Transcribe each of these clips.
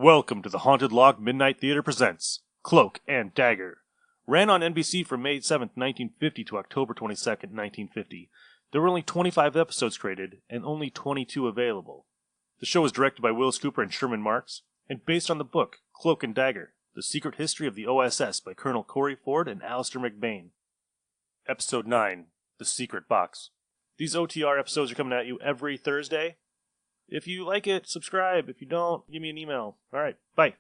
Welcome to the Haunted Log Midnight Theater presents Cloak and Dagger. Ran on NBC from May 7th, 1950 to October 22nd, 1950. There were only 25 episodes created and only 22 available. The show was directed by Willis Cooper and Sherman Marks and based on the book Cloak and Dagger, The Secret History of the OSS by Colonel Corey Ford and Alistair McBain. Episode 9, The Secret Box. These OTR episodes are coming at you every Thursday. If you like it, subscribe. If you don't, give me an email. All right, bye.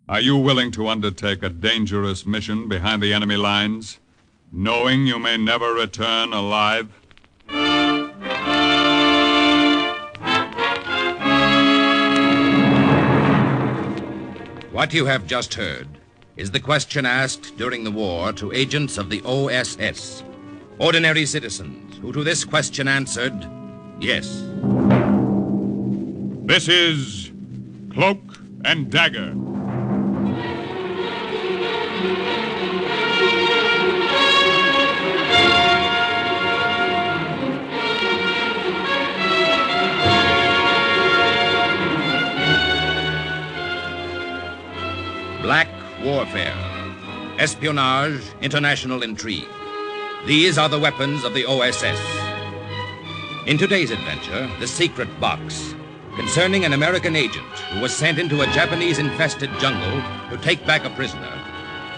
Are you willing to undertake a dangerous mission behind the enemy lines, knowing you may never return alive? What you have just heard is the question asked during the war to agents of the OSS, ordinary citizens, who to this question answered, yes. This is Cloak and Dagger. Black warfare, espionage, international intrigue. These are the weapons of the OSS. In today's adventure, The Secret Box, concerning an American agent who was sent into a Japanese-infested jungle to take back a prisoner.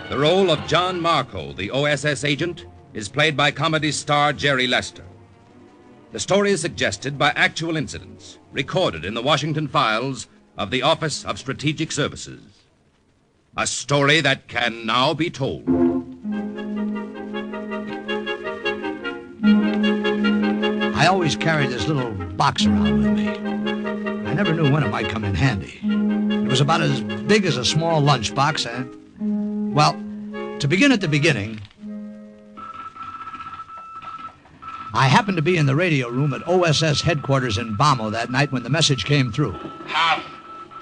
The role of John Marco, the OSS agent, is played by comedy star Jerry Lester. The story is suggested by actual incidents recorded in the Washington files of the Office of Strategic Services. A story that can now be told. I always carried this little box around with me. I never knew when it might come in handy. It was about as big as a small lunchbox, and, well, to begin at the beginning, I happened to be in the radio room at OSS headquarters in Bamo that night when the message came through. Have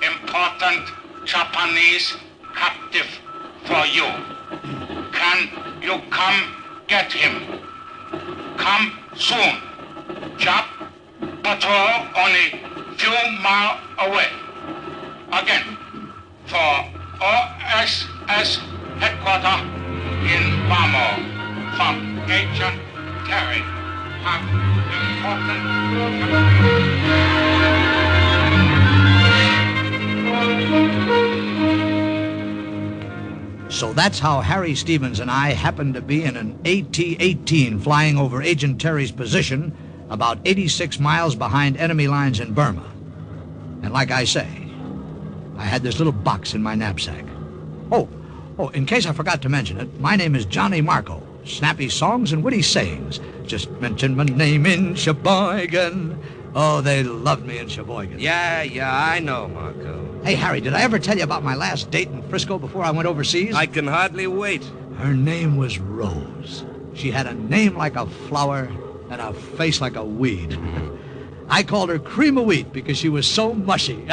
important Japanese captive for you. Can you come get him? Come soon. Jap patrol only few miles away. Again, for OSS headquarters in Bamo, from Agent Terry, have important. So that's how Harry Stevens and I happened to be in an AT-18 flying over Agent Terry's position about 86 miles behind enemy lines in Burma. And like I say, I had this little box in my knapsack. Oh, in case I forgot to mention it, my name is Johnny Marco. Snappy songs and witty sayings. Just mention my name in Sheboygan. Oh, they loved me in Sheboygan. Yeah, I know, Marco. Hey, Harry, did I ever tell you about my last date in Frisco before I went overseas? I can hardly wait. Her name was Rose. She had a name like a flower and a face like a weed. I called her Cream of Wheat because she was so mushy.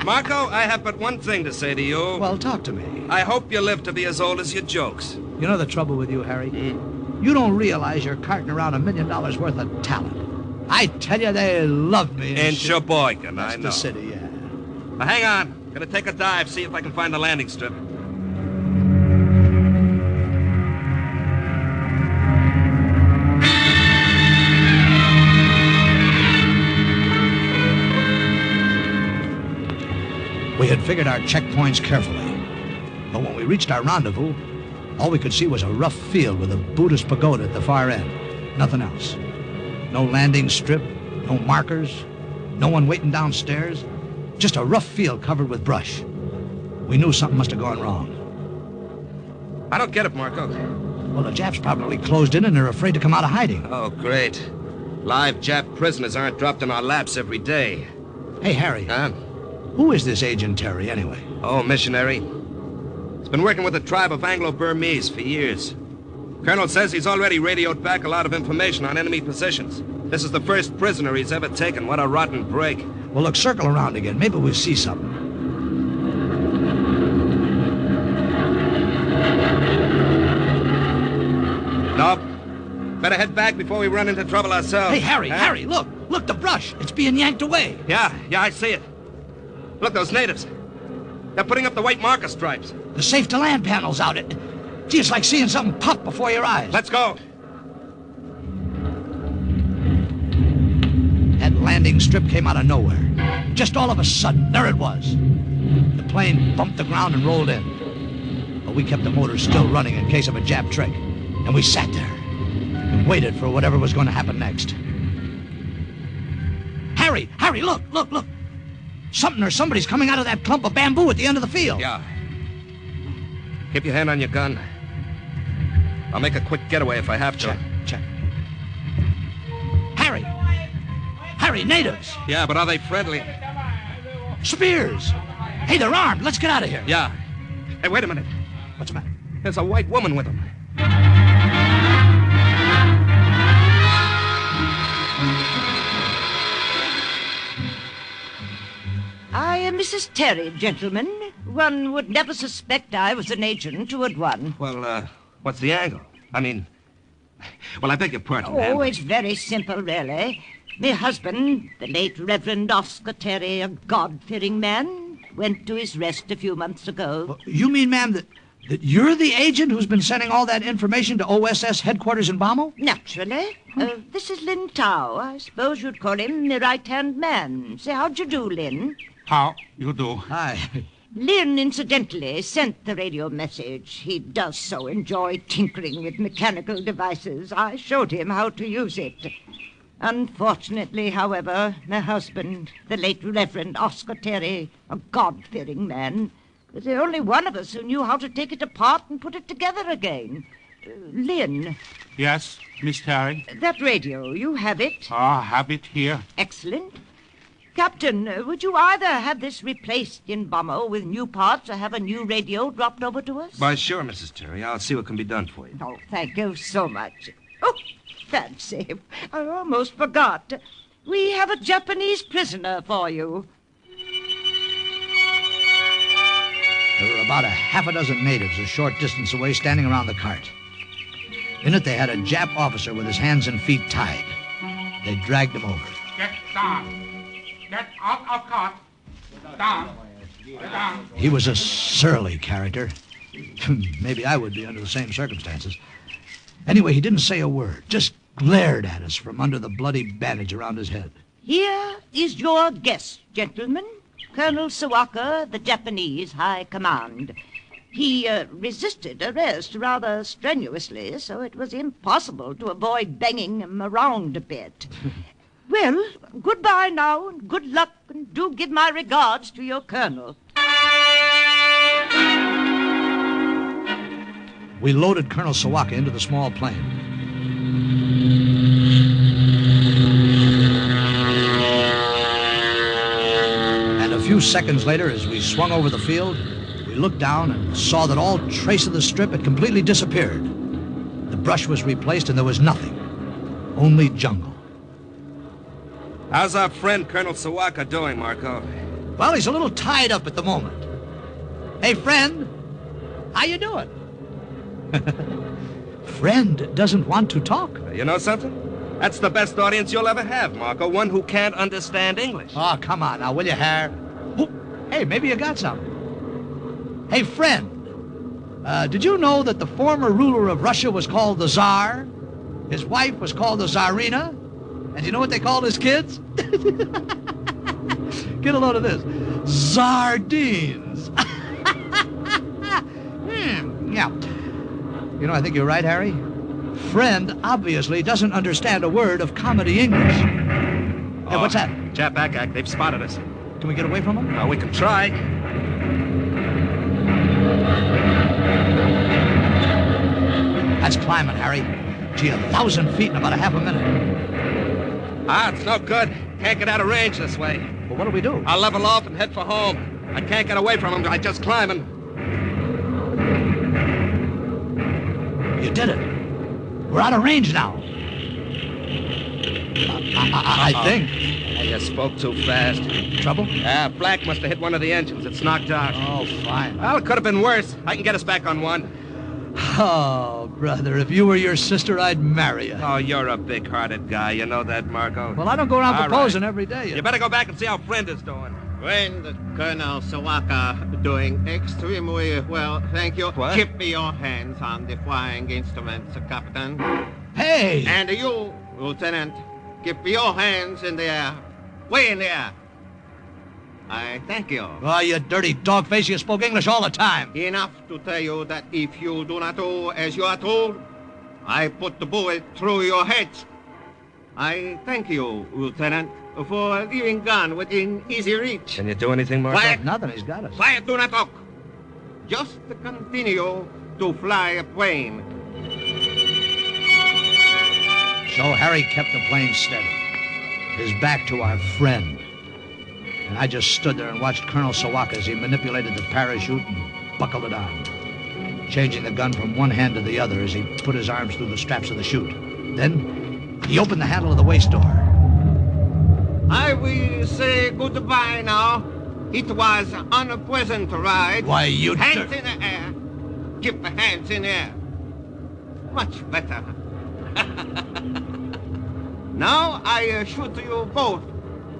Marco, I have but one thing to say to you. Well, talk to me. I hope you live to be as old as your jokes. You know the trouble with you, Harry? You don't realize you're carting around $1 million worth of talent. I tell you, they love me. In Sheboygan, I know. That's the city, yeah. Now, hang on. Gonna take a dive, see if I can find the landing strip. We had figured our checkpoints carefully, but when we reached our rendezvous, all we could see was a rough field with a Buddhist pagoda at the far end. Nothing else. No landing strip, no markers, no one waiting downstairs. Just a rough field covered with brush. We knew something must have gone wrong. I don't get it, Marco. Well, the Japs probably closed in and they're afraid to come out of hiding. Oh, great. Live Jap prisoners aren't dropped in our laps every day. Hey, Harry. Huh? Who is this Agent Terry, anyway? Oh, missionary. He's been working with a tribe of Anglo-Burmese for years. Colonel says he's already radioed back a lot of information on enemy positions. This is the first prisoner he's ever taken. What a rotten break. Well, look, circle around again. Maybe we'll see something. Nope. Better head back before we run into trouble ourselves. Hey, Harry, look. Look, the brush. It's being yanked away. Yeah, I see it. Look, those natives. They're putting up the white marker stripes. The safe-to-land panel's out. Gee, it's like seeing something pop before your eyes. Let's go. That landing strip came out of nowhere. Just all of a sudden, there it was. The plane bumped the ground and rolled in. But we kept the motors still running in case of a Jap trick. And we sat there and waited for whatever was going to happen next. Harry, look. Something or somebody's coming out of that clump of bamboo at the end of the field. Yeah. Keep your hand on your gun. I'll make a quick getaway if I have to. Check. Harry, natives. Yeah, but are they friendly? Spears. Hey, they're armed. Let's get out of here. Yeah. Hey, wait a minute. What's the matter? There's a white woman with them. I am Mrs. Terry, gentlemen. One would never suspect I was an agent toward one. Well, what's the angle? I beg your pardon, Oh, ma'am. it's very simple, really. My husband, the late Reverend Oscar Terry, a God-fearing man, went to his rest a few months ago. You mean, ma'am, that you're the agent who's been sending all that information to OSS headquarters in Bommel? Naturally. This is Lin Tao. I suppose you'd call him my right-hand man. Say, how'd you do, Lin? How you do? Hi. Lin, incidentally, sent the radio message. He does so enjoy tinkering with mechanical devices. I showed him how to use it. Unfortunately, however, my husband, the late Reverend Oscar Terry, a God-fearing man, was the only one of us who knew how to take it apart and put it together again. Lin, Yes, Miss Terry. that radio, you have it? Have it here. Excellent. Captain, would you either have this replaced in Bommel with new parts or have a new radio dropped over to us? Why, sure, Mrs. Terry. I'll see what can be done for you. Oh, thank you so much. Oh, fancy. I almost forgot. We have a Japanese prisoner for you. There were about a half a dozen natives a short distance away standing around the cart. In it, they had a Jap officer with his hands and feet tied. They dragged him over. Get down. Get out of cart. Down. Get down. He was a surly character. Maybe I would be under the same circumstances. Anyway, he didn't say a word, just glared at us from under the bloody bandage around his head. Here is your guest, gentlemen. Colonel Sawaka, the Japanese High Command. He resisted arrest rather strenuously, so it was impossible to avoid banging him around a bit. Well, goodbye now, and good luck, and do give my regards to your colonel. We loaded Colonel Sawaka into the small plane. And a few seconds later, as we swung over the field, we looked down and saw that all trace of the strip had completely disappeared. The brush was replaced and there was nothing. Only jungle. How's our friend Colonel Sawaka doing, Marco? Well, he's a little tied up at the moment. Hey, friend, how you doing? Friend doesn't want to talk. You know something? That's the best audience you'll ever have, Marco. One who can't understand English. Oh, come on now, will you, Harry? Oh, hey, maybe you got something. Hey, friend, did you know that the former ruler of Russia was called the Tsar? His wife was called the Tsarina? And you know what they called his kids? Get a load of this. Sardines. Yeah. You know, I think you're right, Harry. Friend obviously doesn't understand a word of comedy English. Hey, what's that? Jap Akak, they've spotted us. Can we get away from them? We can try. That's climbing, Harry. Gee, 1,000 feet in about a half a minute. It's no good. Can't get out of range this way. Well, what do we do? I'll level off and head for home. I can't get away from him by just climbing. You did it. We're out of range now. I think. You spoke too fast. Trouble? Flak must have hit one of the engines. It's knocked out. Oh, fine. Well, it could have been worse. I can get us back on one. Oh, brother, if you were your sister, I'd marry you. Oh, you're a big-hearted guy. You know that, Marco. Well, I don't go around All proposing right. every day. You better go back and see how friend is doing. Friend Colonel Sawaka doing extremely well, thank you. What? Keep your hands on the flying instruments, Captain. Hey! And you, Lieutenant, keep your hands in the air. Way in the air. I thank you. Oh, you dirty dogface, you spoke English all the time. Enough to tell you that if you do not do as you are told, I put the bullet through your head. I thank you, Lieutenant, for leaving gun within easy reach. Can you do anything, Marco? Quiet. Nothing, he's got us. Quiet, do not talk. Just continue to fly a plane. So Harry kept the plane steady, his back to our friend. And I just stood there and watched Colonel Sawaka as he manipulated the parachute and buckled it on, changing the gun from one hand to the other as he put his arms through the straps of the chute. Then he opened the handle of the waist door. I will say goodbye now. It was an unpleasant ride. Why, you Hands in the air. Keep the hands in the air. Much better. Now I shoot you both.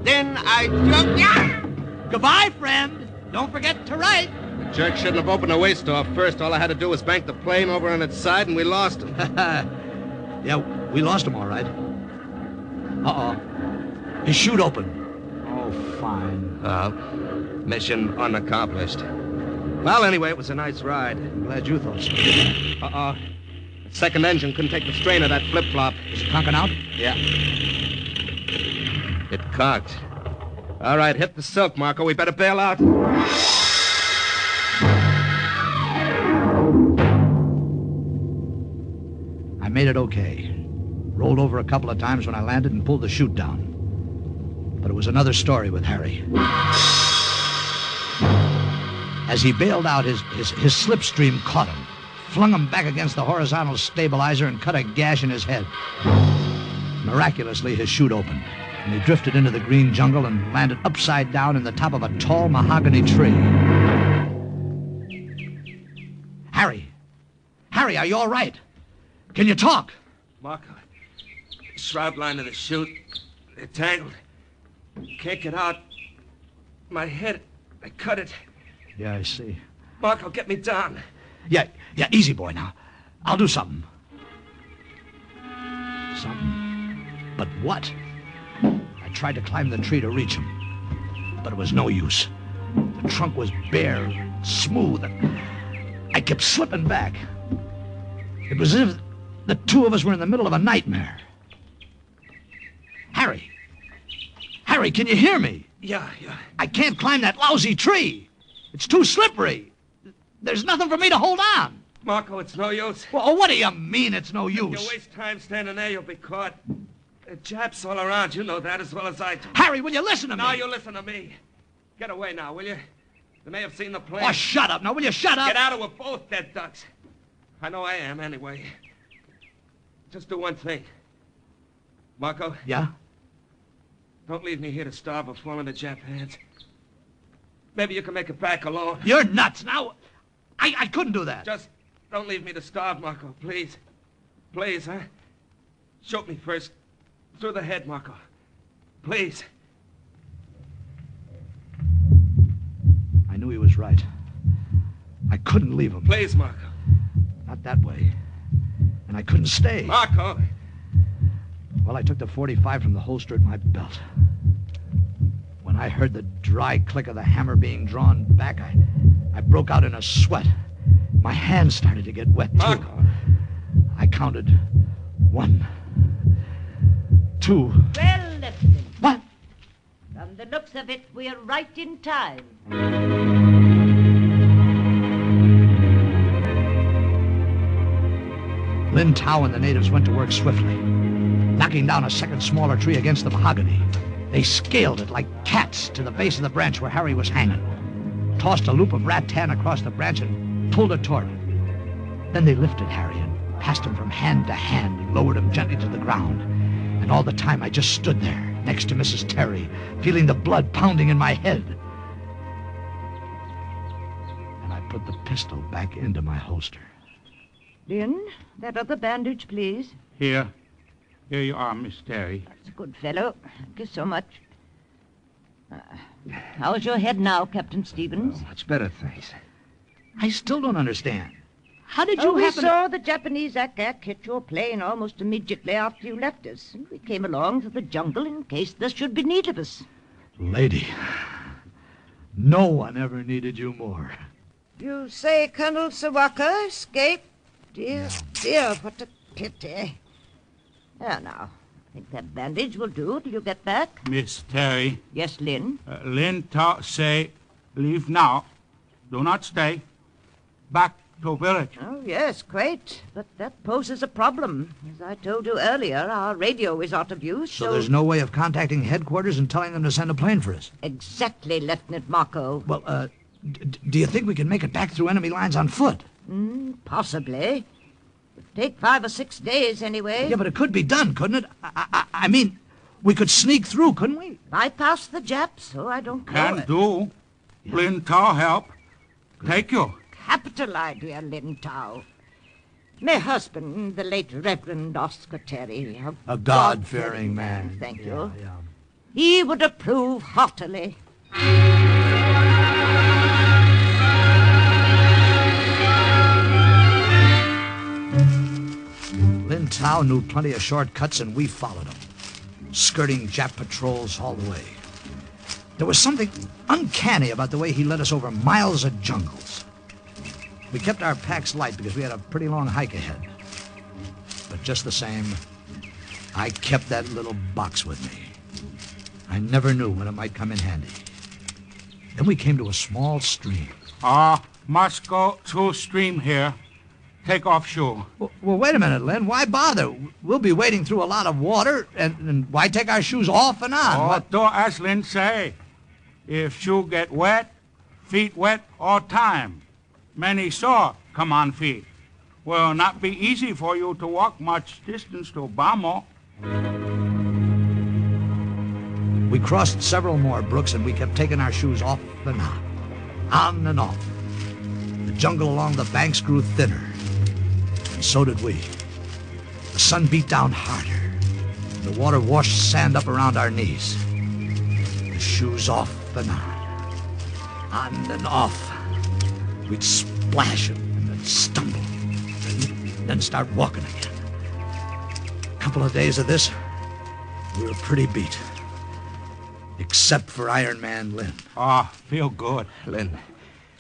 Then I jump. Yeah! Goodbye, friend. Don't forget to write. The jerk shouldn't have opened the waist door first. All I had to do was bank the plane over on its side, and we lost him. Yeah, we lost him all right. Uh-oh. His chute opened. Oh, fine. Mission unaccomplished. Well, anyway, it was a nice ride. I'm glad you thought so. Uh-oh. The second engine couldn't take the strain of that flip-flop. Is it conking out? Yeah. It cocked. All right, hit the silk, Marco. We better bail out. I made it okay. Rolled over a couple of times when I landed and pulled the chute down. But it was another story with Harry. As he bailed out, his slipstream caught him, flung him back against the horizontal stabilizer and cut a gash in his head. Miraculously, his chute opened, and he drifted into the green jungle and landed upside down in the top of a tall mahogany tree. Harry, are you all right? Can you talk? Marco, the shroud line of the chute, they're tangled. Can't get out. My head, I cut it. Yeah, I see. Marco, get me down. Yeah, easy, boy, now. I'll do something. Something? But what? I tried to climb the tree to reach him, but it was no use. The trunk was bare, smooth, and I kept slipping back. It was as if the two of us were in the middle of a nightmare. Harry, can you hear me? Yeah. I can't climb that lousy tree. It's too slippery. There's nothing for me to hold on. Marco, it's no use. Well, what do you mean it's no use? If you waste time standing there, you'll be caught. There are Japs all around. You know that as well as I do. Harry, will you listen to me? No, you listen to me. Get away now, will you? They may have seen the plane. Oh, shut up. Now, will you shut up? Get out or we're both dead ducks. I know I am, anyway. Just do one thing. Marco? Yeah? Don't leave me here to starve or fall into Jap hands. Maybe you can make it back alone. You're nuts. Now, I couldn't do that. Just don't leave me to starve, Marco, please. Please, huh? Shoot me first. Through the head, Marco. Please. I knew he was right. I couldn't leave him. Please, Marco. Not that way. And I couldn't stay. Marco! Well, I took the .45 from the holster at my belt. When I heard the dry click of the hammer being drawn back, I broke out in a sweat. My hands started to get wet, too. Marco! I counted 1, 2. Well, Lieutenant. What? From the looks of it, we're right in time. Lin Tao and the natives went to work swiftly, knocking down a second smaller tree against the mahogany. They scaled it like cats to the base of the branch where Harry was hanging, tossed a loop of rattan across the branch and pulled it toward him. Then they lifted Harry and passed him from hand to hand and lowered him gently to the ground. And all the time I just stood there next to Mrs. Terry, feeling the blood pounding in my head. And I put the pistol back into my holster. Lynn, that other bandage, please. Here you are, Miss Terry. That's a good fellow. Thank you so much. How's your head now, Captain Stevens? Much better, thanks. I still don't understand. How did you We happen saw the Japanese ack hit your plane almost immediately after you left us. And we came along to the jungle in case there should be need of us. Lady, no one ever needed you more. You say Colonel Sawaka escaped? Dear, dear, what a pity. There now. I think that bandage will do till you get back. Miss Terry, Yes, Lynn? Lin Ta say, leave now. Do not stay. Back to village. Oh, yes, great. But that poses a problem. As I told you earlier, our radio is out of use, So there's no way of contacting headquarters and telling them to send a plane for us? Exactly, Lieutenant Marco. Well, do you think we can make it back through enemy lines on foot? Possibly. It'd take 5 or 6 days anyway. Yeah, but it could be done, couldn't it? I mean, we could sneak through, couldn't we? Bypass the Japs, so I don't know Can it. do. Lin Ta help. Take you. Capital idea, Lin Tao. My husband, the late Reverend Oscar Terry, A God-fearing man. Thank you. Yeah. He would approve heartily. Lin Tao knew plenty of shortcuts, and we followed him, skirting Jap patrols all the way. There was something uncanny about the way he led us over miles of jungles. We kept our packs light because we had a pretty long hike ahead. But just the same, I kept that little box with me. I never knew when it might come in handy. Then we came to a small stream. Must go through stream here. Take off shoe. Well, wait a minute, Lynn. Why bother? We'll be wading through a lot of water, and why take our shoes off and on? What? Do as Lin say. If shoe get wet, feet wet all time. Many sore come on feet. Will not be easy for you to walk much distance to Bamo. We crossed several more brooks, and we kept taking our shoes off and on and off. The jungle along the banks grew thinner, and so did we. The sun beat down harder. The water washed sand up around our knees. The shoes off and on and off. We'd splash and then stumble, and then start walking again. A couple of days of this, we were pretty beat. Except for Iron Man Lynn. Feel good. Lynn,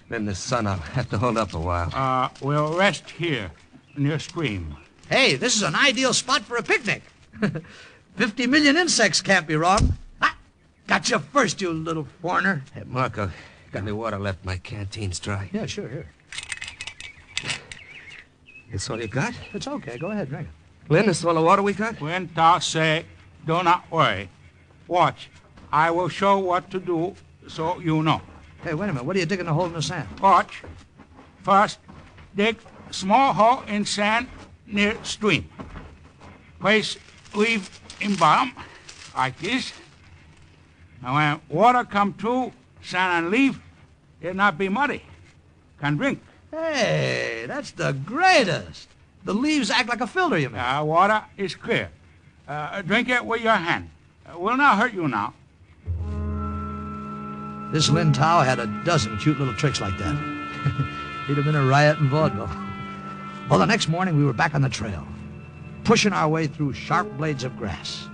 the sun, I'll have to hold up a while. We'll rest here, near stream. Hey, this is an ideal spot for a picnic. 50 million insects can't be wrong. Got you first, you little foreigner. Hey, Marco, got any water left? My canteen's dry. Yeah, sure, here. That's all you got? It's okay. Go ahead, drink it. Lynn, this is all the water we got? When Ta say, do not worry. Watch. I will show what to do so you know. Hey, wait a minute. What are you digging a hole in the sand? Watch. First, dig small hole in sand near stream. Place leaf in bottom, like this. Now when water come through sand and leaf, it not be muddy. Can drink. Hey, that's the greatest. The leaves act like a filter, you mean? Water is clear. Drink it with your hand. Will not hurt you now. This Lin Tao had a dozen cute little tricks like that. He'd have been a riot in vaudeville. Well, the next morning we were back on the trail, pushing our way through sharp blades of grass.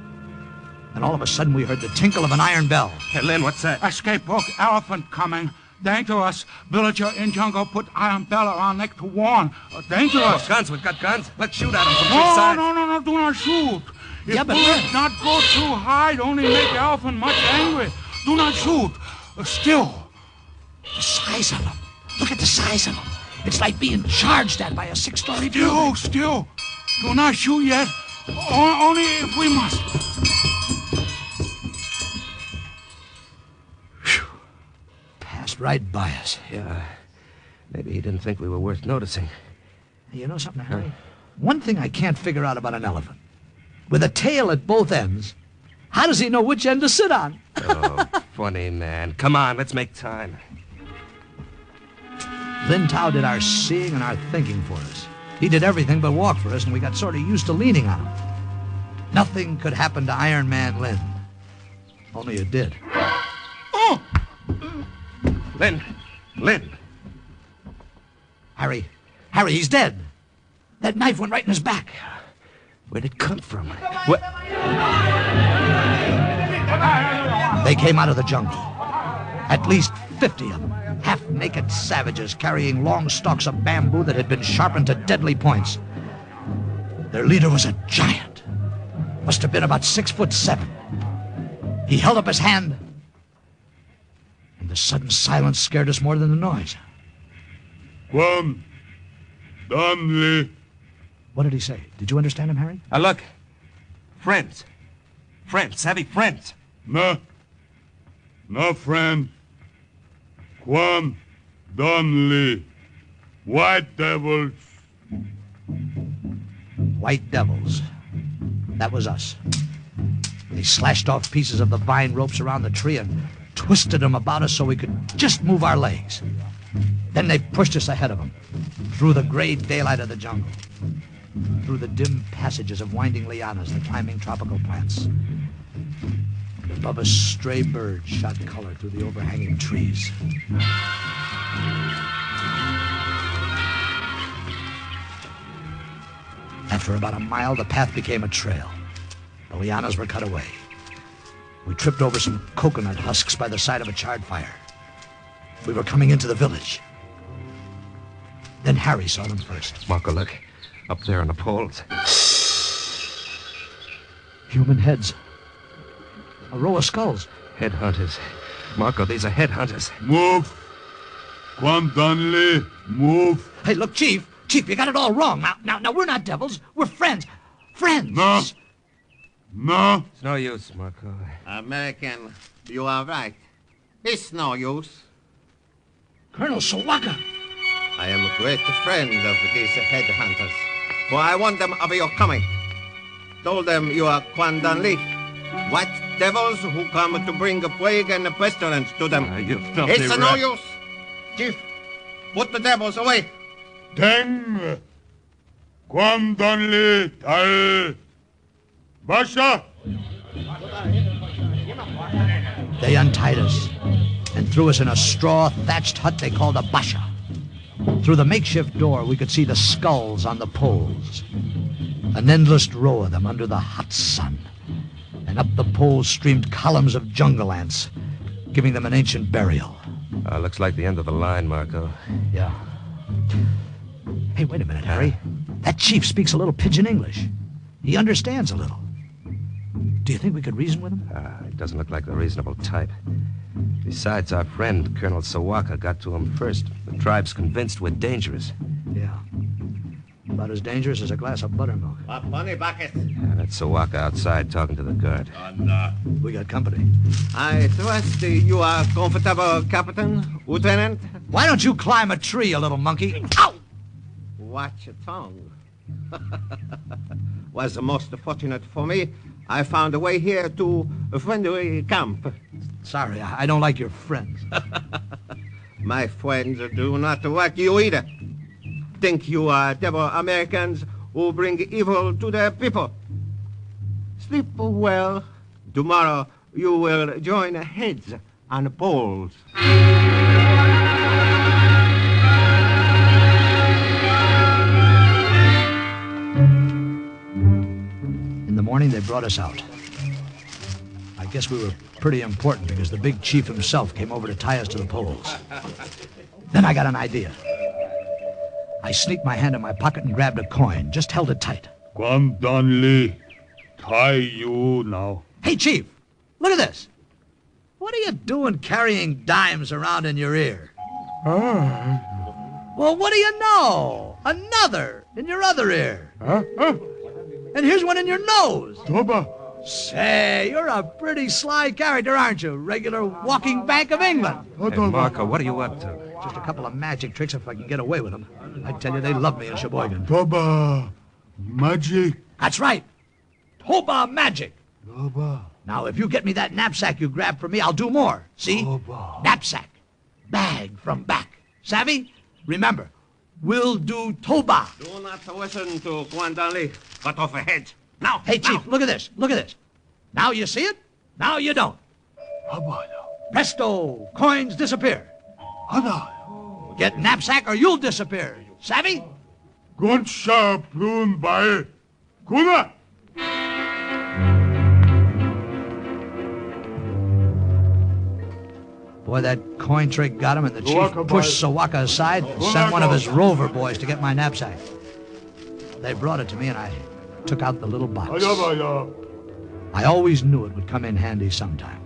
And all of a sudden we heard the tinkle of an iron bell. Hey, Lynn, what's that? Escape book, elephant coming. Dangerous. Villager in jungle put iron bell around neck to warn. Dangerous. Guns, we've got guns. Let's shoot at them from three No, sides. no, do not shoot. If Yeah, but bullets Lynn- not go too high, it only make the elephant much angry. Do not shoot. Still. The size of them. Look at the size of them. It's like being charged at by a 6-story building. Still. Do not shoot yet. Only if we must. Passed right by us. Yeah, maybe he didn't think we were worth noticing. You know something, Harry? One thing I can't figure out about an elephant. With a tail at both ends, how does he know which end to sit on? Oh, funny man. Come on, let's make time. Lin Tao did our seeing and our thinking for us. He did everything but walk for us, and we got sort of used to leaning on him. Nothing could happen to Iron Man Lin. Only it did. Lynn. Harry, he's dead. That knife went right in his back. Where'd it come from? They came out of the jungle. At least 50 of them, half-naked savages carrying long stalks of bamboo that had been sharpened to deadly points. Their leader was a giant. Must have been about 6'7". He held up his hand, and the sudden silence scared us more than the noise. Quam, Donley. What did he say? Did you understand him, Harry? Look. Friends. Savvy friends. No, friend. Quam, Donley. White devils. White devils. That was us. They slashed off pieces of the vine ropes around the tree and twisted them about us so we could just move our legs. Then they pushed us ahead of them, through the gray daylight of the jungle, through the dim passages of winding lianas, the climbing tropical plants. And above us, stray birds shot color through the overhanging trees. After about a mile, the path became a trail. The lianas were cut away. We tripped over some coconut husks by the side of a charred fire. We were coming into the village. Then Harry saw them first. Marco, look. Up there on the poles. Human heads. A row of skulls. Headhunters. Marco, these are headhunters. Move. Quam, Donley. Move. Hey, look, Chief, you got it all wrong. Now, we're not devils. We're friends. Friends. No. It's no use, Marco. American, you are right. It's no use. Colonel Sawaka. I am a great friend of these headhunters, for I warned them of your coming. Told them you are Quan Dan Li, white devils who come to bring a plague and a pestilence to them. You filthy It's rat. no use. Chief, put the devils away. Teng. Quam, Donley. Tal. Basha. They untied us and threw us in a straw-thatched hut they called a basha. Through the makeshift door, we could see the skulls on the poles. An endless row of them under the hot sun. And up the poles streamed columns of jungle ants, giving them an ancient burial. Looks like the end of the line, Marco. Yeah. Hey, wait a minute, Harry. That chief speaks a little pidgin English. He understands a little. Do you think we could reason with him? He doesn't look like the reasonable type. Besides, our friend, Colonel Sawaka, got to him first. The tribe's convinced we're dangerous. Yeah. About as dangerous as a glass of buttermilk. A bunny bucket. That's Sawaka outside talking to the guard. We got company. I trust you are comfortable, Captain, Lieutenant. Why don't you climb a tree, you little monkey? Ow! Watch your tongue. Was most fortunate for me. I found a way here to a friendly camp. Sorry, I don't like your friends. My friends do not like you either. Think you are devil Americans who bring evil to their people. Sleep well. Tomorrow you will join heads on poles. In the morning, they brought us out. I guess we were pretty important because the big chief himself came over to tie us to the poles. Then I got an idea. I sneaked my hand in my pocket and grabbed a coin, just held it tight. Quam, Donley. Tie you now. Hey, Chief, look at this. What are you doing carrying dimes around in your ear? Well, what do you know? Another in your other ear. And here's one in your nose. Toba. Say, you're a pretty sly character, aren't you? Regular walking Bank of England. Hey, Marco, what are you up to? Just a couple of magic tricks if I can get away with them. I tell you, they love me in Sheboygan. Toba. Magic. That's right. Toba magic. Toba. Now, if you get me that knapsack you grabbed from me, I'll do more. See? Toba. Knapsack. Bag from back. Savvy? Remember, we'll do Toba. Do not listen to Quan Dan Li. Cut off a head. Now. Hey, Chief, look at this. Look at this. Now you see it. Now you don't. Presto. Coins disappear. Get knapsack or you'll disappear. Savvy? Goncha plun bae. Kuna. Boy, that coin trick got him, and the chief pushed Sawaka aside and sent one of his rover boys to get my knapsack. They brought it to me, and I took out the little box. I always knew it would come in handy sometime.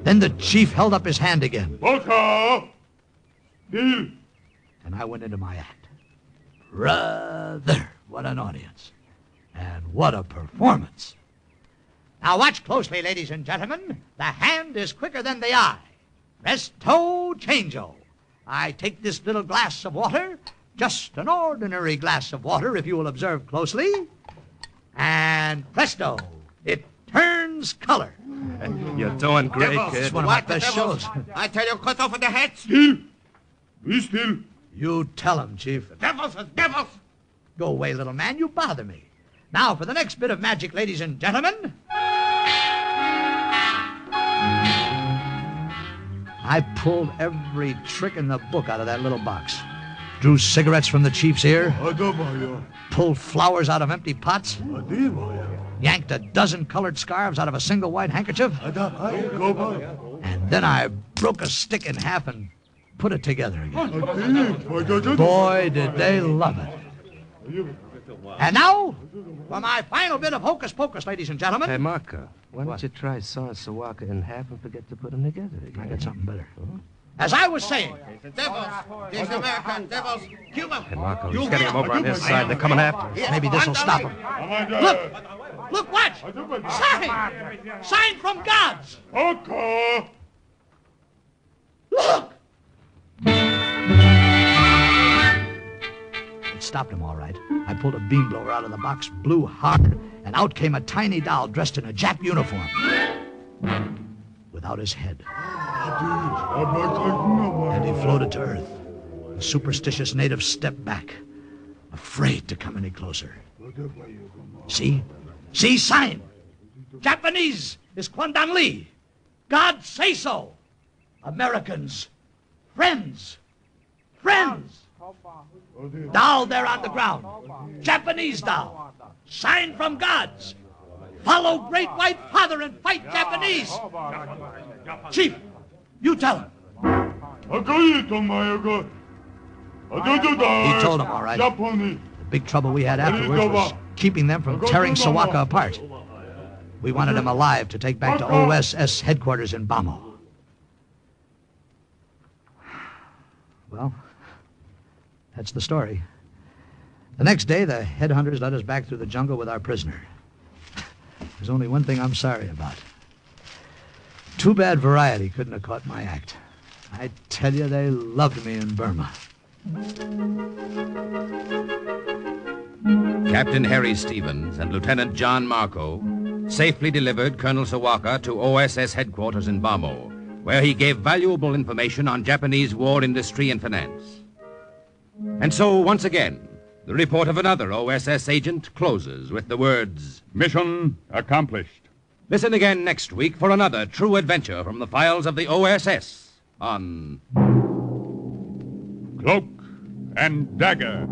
Then the chief held up his hand again. And I went into my act. Brother, what an audience. And what a performance. Now watch closely, ladies and gentlemen. The hand is quicker than the eye. Presto changeo. I take this little glass of water, just an ordinary glass of water, if you will observe closely, and presto, it turns color. You're doing great, kid. It's one of my best shows. I tell you, cut off the heads. Still. Be still. You tell him, Chief. Devils are devils. Go away, little man. You bother me. Now for the next bit of magic, ladies and gentlemen. I pulled every trick in the book out of that little box. Drew cigarettes from the chief's ear. Pulled flowers out of empty pots. Yanked a dozen colored scarves out of a single white handkerchief. And then I broke a stick in half and put it together again. Boy, did they love it. And now, for my final bit of hocus pocus, ladies and gentlemen. Hey, Marco, why don't you try sawing Sawaka in half and forget to put them together again? I got something better. As I was saying. Devils. These American devils. Cuba. Hey, Marco, he's getting him over on his side. They're coming after us. Maybe this will stop him. Look, watch. Sign. Sign from gods. Look. It stopped him all right. I pulled a beam blower out of the box, blew hard, and out came a tiny doll dressed in a Jap uniform. Without his head. And he floated to Earth. The superstitious natives stepped back, afraid to come any closer. See? See, sign. Japanese is Kwandan Lee. God say so. Americans, friends. Friends. Doll there on the ground. Japanese doll. Sign from gods. Follow Great White Father and fight Japanese. Chief, you tell him. He told him, all right. The big trouble we had afterwards was keeping them from tearing Sawaka apart. We wanted him alive to take back to OSS headquarters in Bamo. Well, that's the story. The next day, the headhunters led us back through the jungle with our prisoner. There's only one thing I'm sorry about. Too bad Variety couldn't have caught my act. I tell you, they loved me in Burma. Captain Harry Stevens and Lieutenant John Marco safely delivered Colonel Sawaka to OSS headquarters in Bamo, where he gave valuable information on Japanese war industry and finance. And so, once again, the report of another OSS agent closes with the words, Mission accomplished. Listen again next week for another true adventure from the files of the OSS on Cloak and Dagger.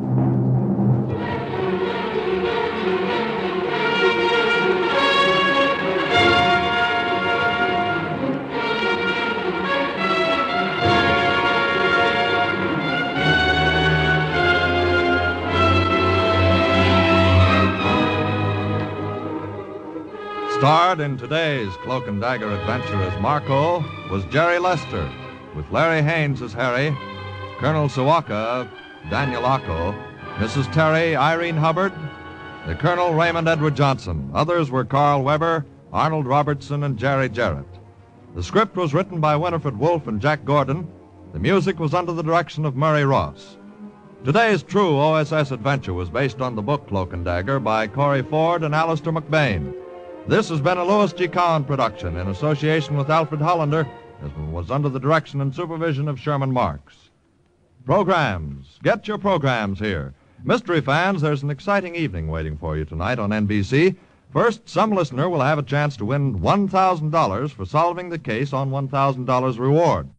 Starred in today's Cloak and Dagger adventure as Marco was Jerry Lester, with Larry Haynes as Harry, Colonel Sawaka, Daniel Ocko, Mrs. Terry, Irene Hubbard, the Colonel Raymond Edward Johnson. Others were Carl Weber, Arnold Robertson, and Jerry Jarrett. The script was written by Winifred Wolfe and Jack Gordon. The music was under the direction of Murray Ross. Today's true OSS adventure was based on the book Cloak and Dagger by Corey Ford and Alistair McBain. This has been a Louis G. Cowan production in association with Alfred Hollander, as was under the direction and supervision of Sherman Marks. Programs. Get your programs here. Mystery fans, there's an exciting evening waiting for you tonight on NBC. First, some listener will have a chance to win $1,000 for solving the case on $1,000 reward.